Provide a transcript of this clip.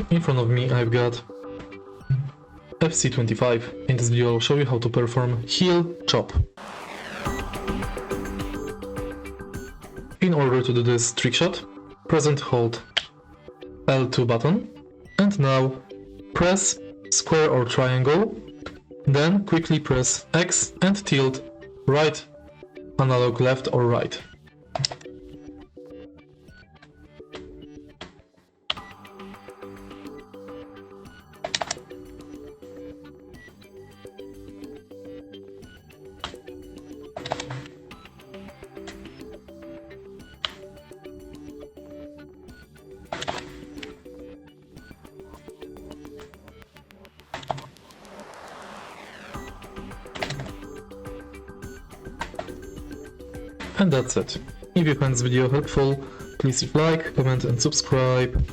in front of me I've got FC25. In this video I'll show you how to perform heel chop. In order to do this trick shot, press and hold L2 button, and now press square or triangle, then quickly press X and tilt right analog left or right. And that's it. If you find this video helpful, please leave a like, comment and subscribe.